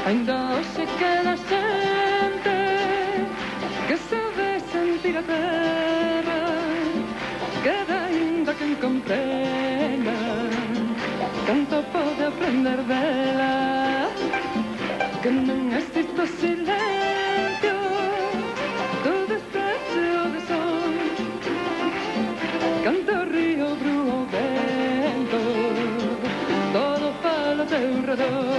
Ainda hoxe queda xente que sabe sentir a terra, queda ainda quen comprenda canto pode aprender dela, que non existe o silencio, todo está cheo de son, canta o río, brúa o vento, todo fala ao teu redor.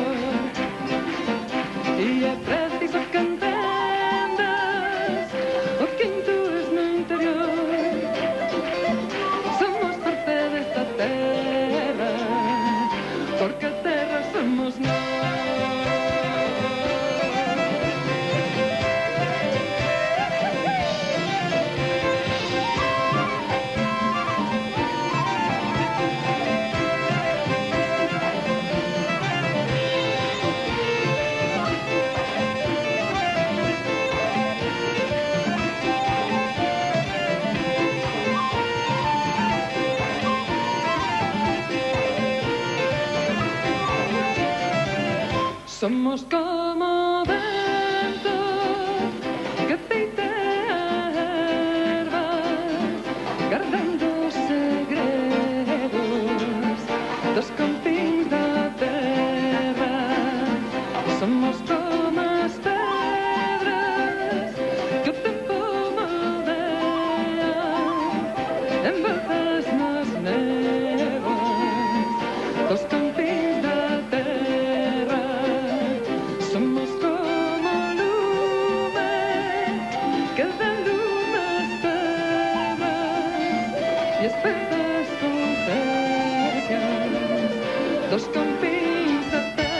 E é preciso que entendas o que intues no interior. Somos parte desta terra, porque a terra somos nós. Somos como o vento que peitea ervas, guardando os segredos dos confins da terra. Somos como as pedras que o tempo moldea, envoltas nas névoas dos confins da terra. Somos como o lume que dá lume às pedras e espertas com pecas dos confins da terra.